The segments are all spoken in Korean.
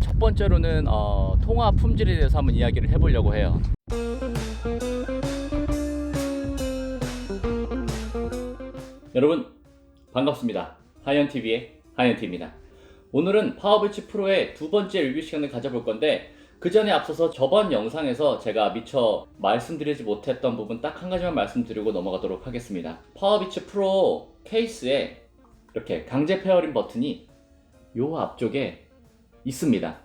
첫 번째로는 통화 품질에 대해서 한번 이야기를 해보려고 해요. 여러분 반갑습니다. 하이언TV의 하이언TV입니다. 오늘은 파워비치 프로의 두 번째 리뷰 시간을 가져볼 건데, 그 전에 앞서서 저번 영상에서 제가 미처 말씀드리지 못했던 부분 딱 한 가지만 말씀드리고 넘어가도록 하겠습니다. 파워비치 프로 케이스에 이렇게 강제 페어링 버튼이 요 앞쪽에 있습니다.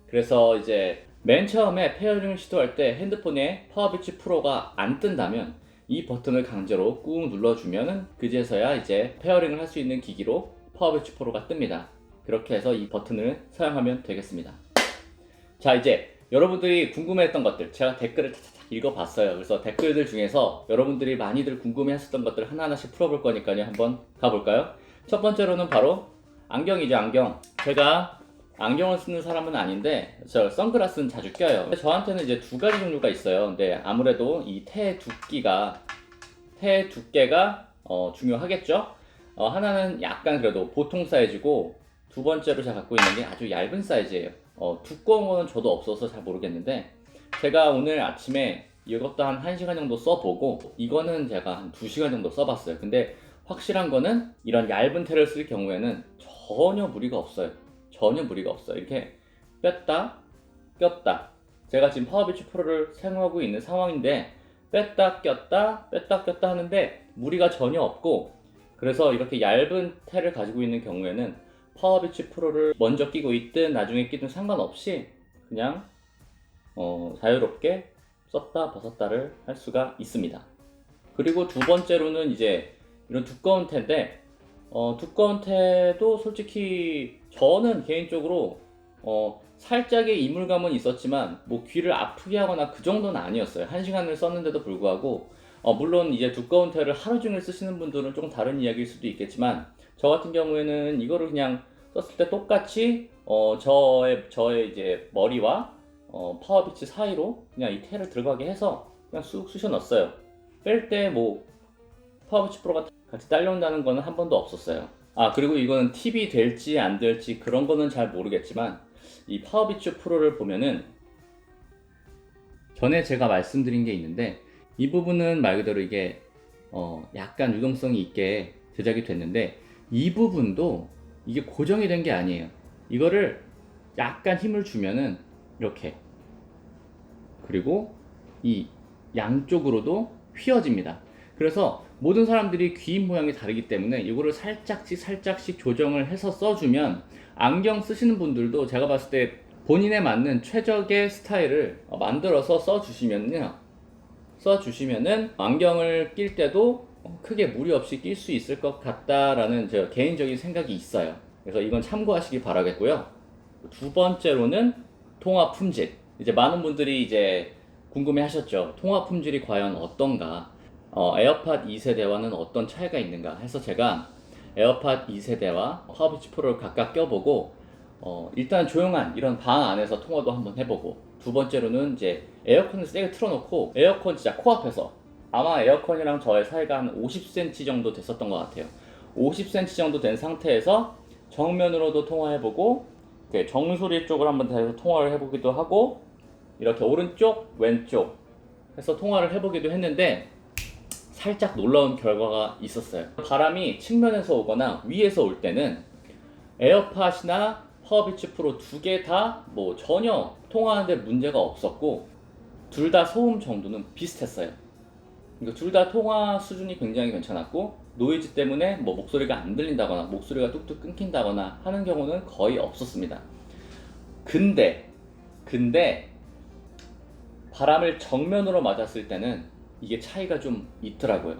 그래서 이제 맨 처음에 페어링을 시도할 때 핸드폰에 파워비치 프로가 안 뜬다면 이 버튼을 강제로 꾹 눌러주면 그제서야 이제 페어링을 할 수 있는 기기로 파워비치 프로가 뜹니다. 그렇게 해서 이 버튼을 사용하면 되겠습니다. 자, 이제 여러분들이 궁금해했던 것들 제가 댓글을 착착 읽어봤어요. 그래서 댓글들 중에서 여러분들이 많이들 궁금해하셨던 것들 하나하나씩 풀어볼 거니까요. 한번 가볼까요? 첫 번째로는 바로 안경이죠. 안경. 제가 안경을 쓰는 사람은 아닌데 저 선글라스는 자주 껴요. 저한테는 이제 두 가지 종류가 있어요. 근데 아무래도 이 테 두께가 중요하겠죠. 하나는 약간 그래도 보통 사이즈고, 두 번째로 제가 갖고 있는 게 아주 얇은 사이즈예요. 두꺼운 거는 저도 없어서 잘 모르겠는데, 제가 오늘 아침에 이것도 한 1시간 정도 써보고, 이거는 제가 한 2시간 정도 써봤어요. 근데 확실한 거는 이런 얇은 테를 쓸 경우에는 전혀 무리가 없어요. 전혀 무리가 없어요. 이렇게 뺐다 꼈다, 제가 지금 파워비치 프로를 사용하고 있는 상황인데 뺐다 꼈다 하는데 무리가 전혀 없고, 그래서 이렇게 얇은 테를 가지고 있는 경우에는 파워비치 프로를 먼저 끼고 있든 나중에 끼든 상관없이 그냥 자유롭게 썼다 벗었다를 할 수가 있습니다. 그리고 두 번째로는 이제 이런 두꺼운 테인데, 두꺼운 테도 솔직히 저는 개인적으로 살짝의 이물감은 있었지만 뭐 귀를 아프게 하거나 그 정도는 아니었어요. 1시간을 썼는데도 불구하고. 물론 이제 두꺼운 테를 하루 종일 쓰시는 분들은 조금 다른 이야기일 수도 있겠지만, 저 같은 경우에는 이거를 그냥 썼을 때 똑같이 저의 이제 머리와 파워비치 사이로 그냥 이 테를 들어가게 해서 그냥 쑥 쑤셔 넣었어요. 뺄 때 뭐 파워비치 프로가 같이 딸려온다는 거는 한 번도 없었어요. 그리고 이거는 팁이 될지 안 될지 그런 거는 잘 모르겠지만, 이 파워비치 프로를 보면은 전에 제가 말씀드린 게 있는데, 이 부분은 말 그대로 이게 약간 유동성이 있게 제작이 됐는데, 이 부분도 이게 고정이 된 게 아니에요. 이거를 약간 힘을 주면은 이렇게, 그리고 이 양쪽으로도 휘어집니다. 그래서 모든 사람들이 귀 모양이 다르기 때문에 이거를 살짝씩 조정을 해서 써주면, 안경 쓰시는 분들도 제가 봤을 때 본인에 맞는 최적의 스타일을 만들어서 써주시면은 안경을 낄 때도 크게 무리 없이 낄 수 있을 것 같다라는 제 개인적인 생각이 있어요. 그래서 이건 참고하시기 바라겠고요. 두 번째로는 통화 품질. 이제 많은 분들이 이제 궁금해 하셨죠. 통화 품질이 과연 어떤가? 에어팟 2세대와는 어떤 차이가 있는가 해서 제가 에어팟 2세대와 파워비치 프로를 각각 껴보고, 일단 조용한 이런 방 안에서 통화도 한번 해보고, 두 번째로는 이제 에어컨을 세게 틀어놓고 에어컨 진짜 코앞에서, 아마 에어컨이랑 저의 사이가 한 50cm 정도 됐었던 것 같아요. 50cm 정도 된 상태에서 정면으로도 통화해보고, 정수리 쪽을 한번 대서 통화를 해보기도 하고, 이렇게 오른쪽 왼쪽 해서 통화를 해보기도 했는데 살짝 놀라운 결과가 있었어요. 바람이 측면에서 오거나 위에서 올 때는 에어팟이나 파워비치 프로 두 개 다 뭐 전혀 통화하는데 문제가 없었고, 둘 다 소음 정도는 비슷했어요. 그러니까 둘 다 통화 수준이 굉장히 괜찮았고, 노이즈 때문에 뭐 목소리가 안 들린다거나 목소리가 뚝뚝 끊긴다거나 하는 경우는 거의 없었습니다. 근데 바람을 정면으로 맞았을 때는 이게 차이가 좀 있더라고요.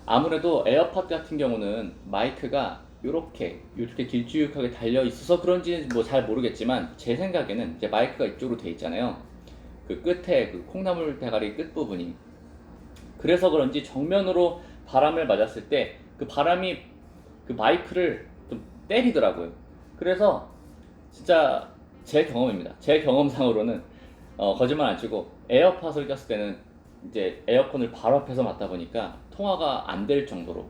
아무래도 에어팟 같은 경우는 마이크가 이렇게 길쭉하게 달려 있어서 그런지는 뭐 잘 모르겠지만, 제 생각에는 이제 마이크가 이쪽으로 돼 있잖아요. 그 끝에 그 콩나물 대가리 끝 부분이. 그래서 그런지 정면으로 바람을 맞았을 때 그 바람이 그 마이크를 좀 때리더라고요. 그래서 진짜 제 경험입니다. 제 경험상으로는 거짓말 안 치고 에어팟을 꼈을 때는 이제 에어컨을 바로 앞에서 맞다 보니까 통화가 안 될 정도로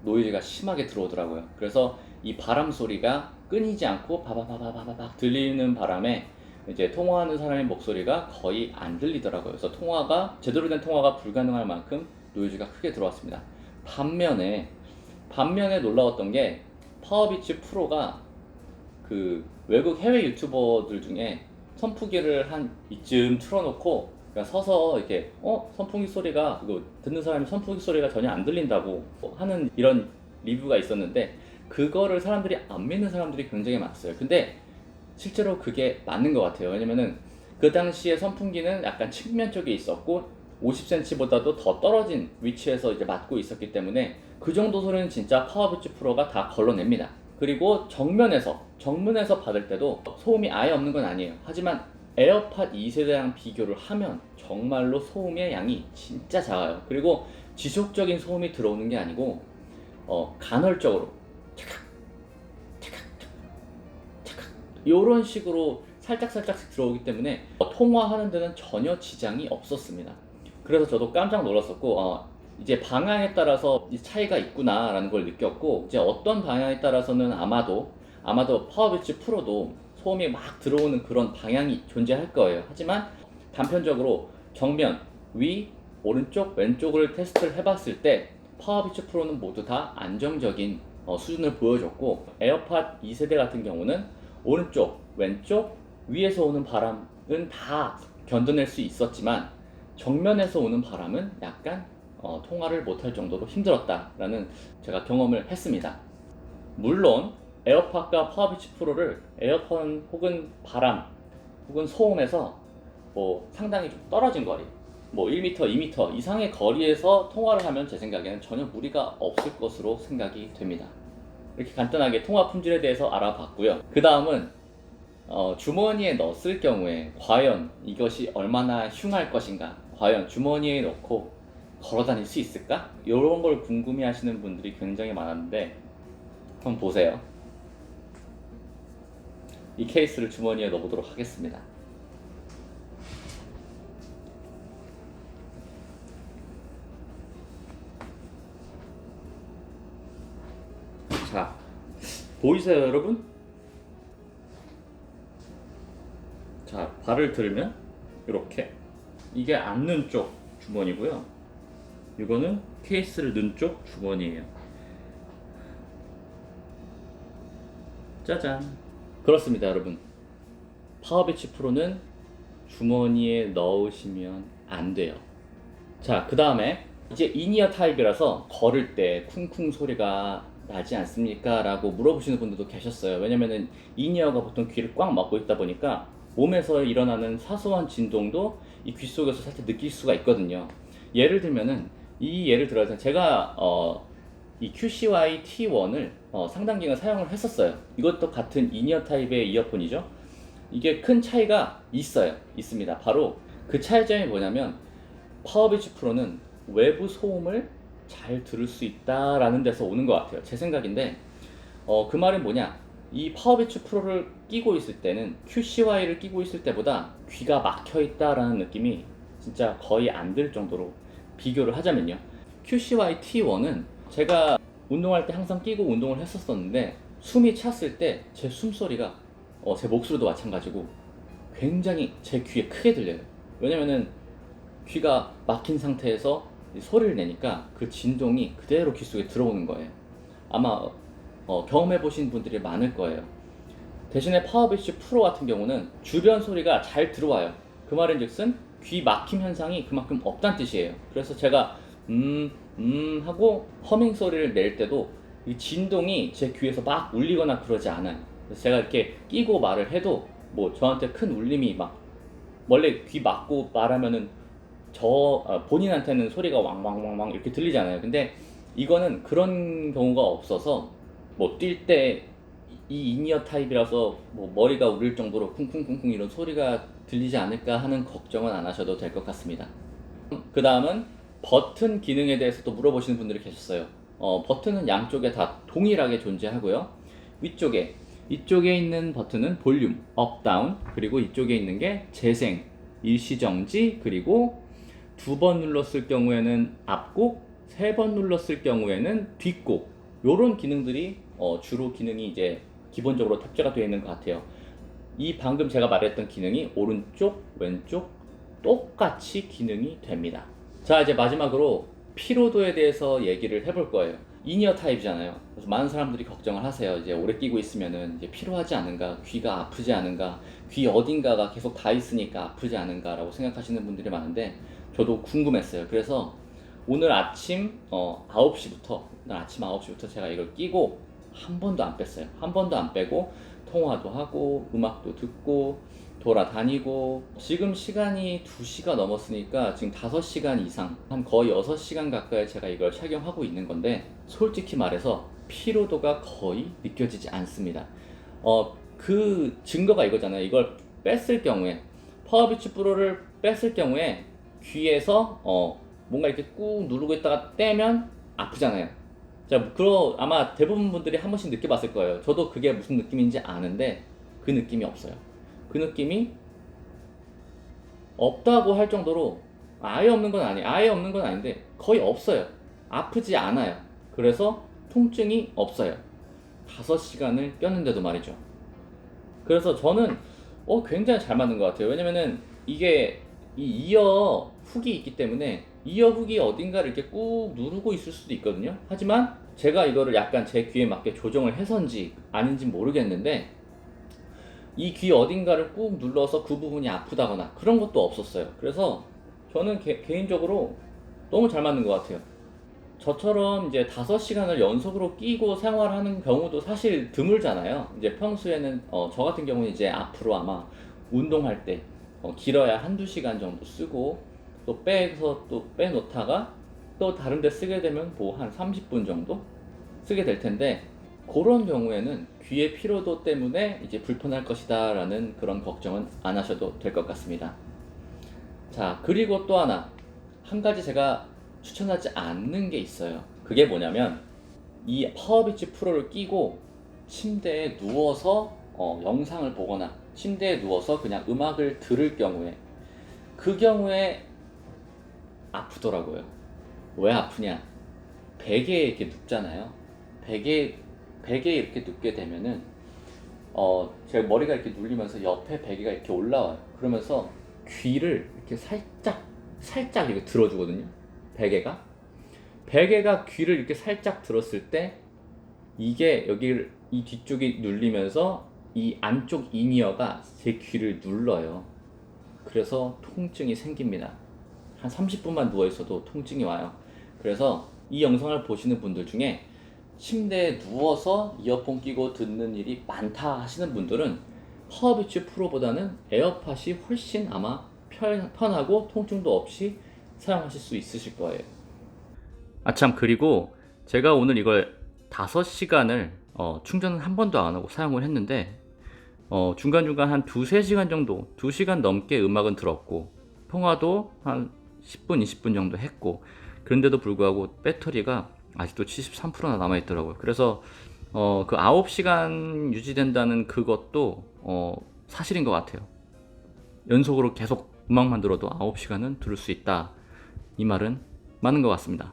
노이즈가 심하게 들어오더라고요. 그래서 이 바람 소리가 끊이지 않고 바바바바바박 들리는 바람에 이제 통화하는 사람의 목소리가 거의 안 들리더라고요. 그래서 제대로 된 통화가 불가능할 만큼 노이즈가 크게 들어왔습니다. 반면에 놀라웠던 게 파워비치 프로가 그 외국 해외 유튜버들 중에 선풍기를 한 이쯤 틀어놓고 그냥 서서 이렇게 선풍기 소리가 이거 듣는 사람이 선풍기 소리가 전혀 안 들린다고 하는 이런 리뷰가 있었는데, 그거를 사람들이 안 믿는 사람들이 굉장히 많았어요. 근데 실제로 그게 맞는 것 같아요. 왜냐면은 그 당시에 선풍기는 약간 측면 쪽에 있었고 50cm보다도 더 떨어진 위치에서 이제 맞고 있었기 때문에 그 정도 소리는 진짜 파워비치 프로가 다 걸러냅니다. 그리고 정면에서 받을 때도 소음이 아예 없는 건 아니에요. 하지만 에어팟 2세대랑 비교를 하면 정말로 소음의 양이 진짜 작아요. 그리고 지속적인 소음이 들어오는 게 아니고 간헐적으로 차칵 차칵 차칵 이런 식으로 살짝살짝씩 들어오기 때문에 통화하는 데는 전혀 지장이 없었습니다. 그래서 저도 깜짝 놀랐었고 이제 방향에 따라서 이 차이가 있구나 라는 걸 느꼈고, 이제 어떤 방향에 따라서는 아마도 파워비치 프로도 소음이 막 들어오는 그런 방향이 존재할 거예요. 하지만 단편적으로 정면, 위, 오른쪽, 왼쪽을 테스트를 해봤을 때 파워비치 프로는 모두 다 안정적인 수준을 보여줬고, 에어팟 2세대 같은 경우는 오른쪽, 왼쪽, 위에서 오는 바람은 다 견뎌낼 수 있었지만 정면에서 오는 바람은 약간 통화를 못할 정도로 힘들었다라는 제가 경험을 했습니다. 물론 에어팟과 파워비치 프로를 에어컨 혹은 바람 혹은 소음에서 상당히 좀 떨어진 거리, 1m, 2m 이상의 거리에서 통화를 하면 제 생각에는 전혀 무리가 없을 것으로 생각이 됩니다. 이렇게 간단하게 통화 품질에 대해서 알아봤고요. 그 다음은 주머니에 넣었을 경우에 과연 이것이 얼마나 흉할 것인가, 과연 주머니에 넣고 걸어 다닐 수 있을까? 이런 걸 궁금해 하시는 분들이 굉장히 많았는데, 한번 보세요. 이 케이스를 주머니에 넣어보도록 하겠습니다. 자, 보이세요 여러분? 자, 발을 들면 이렇게, 이게 앉는 쪽 주머니고요, 이거는 케이스를 넣은 쪽 주머니예요. 짜잔. 그렇습니다 여러분, 파워비치 프로는 주머니에 넣으시면 안 돼요. 자, 그 다음에 이제 인이어 타입이라서 걸을 때 쿵쿵 소리가 나지 않습니까? 라고 물어보시는 분들도 계셨어요. 왜냐면은 인이어가 보통 귀를 꽉 막고 있다 보니까 몸에서 일어나는 사소한 진동도 이 귀 속에서 살짝 느낄 수가 있거든요. 예를 들어서 제가 이 QCY T1을 상당 기간 사용을 했었어요. 이것도 같은 인이어 타입의 이어폰이죠. 이게 큰 차이가 있습니다. 바로 그 차이점이 뭐냐면, 파워비치 프로는 외부 소음을 잘 들을 수 있다라는 데서 오는 것 같아요. 제 생각인데, 그 말은 뭐냐, 이 파워비치 프로를 끼고 있을 때는 QCY를 끼고 있을 때보다 귀가 막혀 있다라는 느낌이 진짜 거의 안 들 정도로, 비교를 하자면요, QCY T1은 제가 운동할 때 항상 끼고 운동을 했었는데 숨이 찼을 때 제 숨소리가 제 목소리도 마찬가지고 굉장히 제 귀에 크게 들려요. 왜냐면은 귀가 막힌 상태에서 소리를 내니까 그 진동이 그대로 귀 속에 들어오는 거예요. 아마 경험해 보신 분들이 많을 거예요. 대신에 파워비치 프로 같은 경우는 주변 소리가 잘 들어와요. 그 말인즉슨 귀 막힘 현상이 그만큼 없다는 뜻이에요. 그래서 제가 하고 허밍 소리를 낼 때도 이 진동이 제 귀에서 막 울리거나 그러지 않아요. 그래서 제가 이렇게 끼고 말을 해도 저한테 큰 울림이 원래 귀 막고 말하면은 본인한테는 소리가 왕왕왕왕 이렇게 들리잖아요. 근데 이거는 그런 경우가 없어서 뛸 때 이 인이어 타입이라서 머리가 울릴 정도로 쿵쿵쿵쿵 이런 소리가 들리지 않을까 하는 걱정은 안 하셔도 될 것 같습니다. 그 다음은 버튼 기능에 대해서도 물어보시는 분들이 계셨어요. 버튼은 양쪽에 다 동일하게 존재하고요. 이쪽에 있는 버튼은 볼륨, 업, 다운, 그리고 이쪽에 있는 게 재생, 일시정지, 그리고 2번 눌렀을 경우에는 앞곡, 3번 눌렀을 경우에는 뒷곡, 요런 기능들이 주로 기능이 이제 기본적으로 탑재가 되어 있는 것 같아요. 이 방금 제가 말했던 기능이 오른쪽, 왼쪽 똑같이 기능이 됩니다. 자, 이제 마지막으로 피로도에 대해서 얘기를 해볼 거예요. 이니어 타입이잖아요. 그래서 많은 사람들이 걱정을 하세요. 이제 오래 끼고 있으면은 이제 피로하지 않은가, 귀가 아프지 않은가, 귀 어딘가가 계속 다 있으니까 아프지 않은가라고 생각하시는 분들이 많은데 저도 궁금했어요. 그래서 오늘 아침 9시부터 제가 이걸 끼고 한 번도 안 뺐어요. 한 번도 안 빼고 통화도 하고 음악도 듣고 돌아다니고 지금 시간이 2시가 넘었으니까 지금 5시간 이상 한 거의 6시간 가까이 제가 이걸 착용하고 있는 건데 솔직히 말해서 피로도가 거의 느껴지지 않습니다. 그 증거가 이거잖아요. 이걸 뺐을 경우에 파워비치 프로를 뺐을 경우에 귀에서 뭔가 이렇게 꾹 누르고 있다가 떼면 아프잖아요. 자, 아마 대부분 분들이 한 번씩 느껴봤을 거예요. 저도 그게 무슨 느낌인지 아는데 그 느낌이 없어요. 그 느낌이 없다고 할 정도로 아예 없는 건 아니에요. 아예 없는 건 아닌데 거의 없어요. 아프지 않아요. 그래서 통증이 없어요. 5시간을 꼈는데도 말이죠. 그래서 저는 굉장히 잘 맞는 것 같아요. 왜냐면은 이게 이 이어 훅이 있기 때문에 이어 훅이 어딘가를 이렇게 꾹 누르고 있을 수도 있거든요. 하지만 제가 이거를 약간 제 귀에 맞게 조정을 해서인지 아닌지 모르겠는데 이 귀 어딘가를 꾹 눌러서 그 부분이 아프다거나 그런 것도 없었어요. 그래서 저는 개인적으로 너무 잘 맞는 것 같아요. 저처럼 이제 5시간을 연속으로 끼고 생활하는 경우도 사실 드물잖아요. 이제 평소에는 저 같은 경우는 이제 앞으로 아마 운동할 때 길어야 1~2시간 정도 쓰고 또 빼서 또 빼놓다가 또 다른 데 쓰게 되면 뭐 한 30분 정도 쓰게 될 텐데 그런 경우에는 귀의 피로도 때문에 이제 불편할 것이다 라는 그런 걱정은 안 하셔도 될 것 같습니다. 자, 그리고 또 한 가지 제가 추천하지 않는 게 있어요. 그게 뭐냐면 이 파워비치 프로를 끼고 침대에 누워서 영상을 보거나 침대에 누워서 그냥 음악을 들을 경우에 그 경우에 아프더라고요. 왜 아프냐? 베개에 이렇게 눕잖아요. 베개에 이렇게 눕게 되면은 제 머리가 이렇게 눌리면서 옆에 베개가 이렇게 올라와요. 그러면서 귀를 이렇게 살짝 이렇게 들어주거든요. 베개가 귀를 이렇게 살짝 들었을 때 이게 여기를 이 뒤쪽이 눌리면서 이 안쪽 이니어가 제 귀를 눌러요. 그래서 통증이 생깁니다. 한 30분만 누워 있어도 통증이 와요. 그래서 이 영상을 보시는 분들 중에 침대에 누워서 이어폰 끼고 듣는 일이 많다 하시는 분들은 파워비치 프로보다는 에어팟이 훨씬 아마 편하고 통증도 없이 사용하실 수 있으실 거예요. 아참, 그리고 제가 오늘 이걸 5시간을 충전은 한 번도 안 하고 사용을 했는데 중간중간 한 2~3시간 정도 2시간 넘게 음악은 들었고 통화도 한 10분 20분 정도 했고 그런데도 불구하고 배터리가 아직도 73%나 남아있더라고요. 그래서 그 9시간 유지된다는 그것도 사실인 것 같아요. 연속으로 계속 음악만 들어도 9시간은 들을 수 있다. 이 말은 맞는 것 같습니다.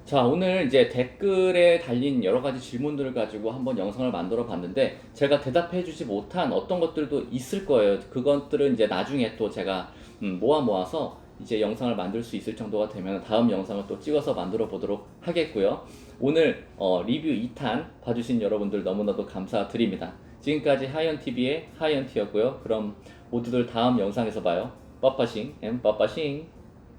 자, 오늘 이제 댓글에 달린 여러 가지 질문들을 가지고 한번 영상을 만들어 봤는데 제가 대답해 주지 못한 어떤 것들도 있을 거예요. 그것들은 이제 나중에 또 제가 모아서 이제 영상을 만들 수 있을 정도가 되면 다음 영상을 또 찍어서 만들어 보도록 하겠고요. 오늘 리뷰 2탄 봐주신 여러분들 너무나도 감사드립니다. 지금까지 하이언TV의 하이언T였고요. 그럼 모두들 다음 영상에서 봐요. 빠빠싱 앤 빠빠싱.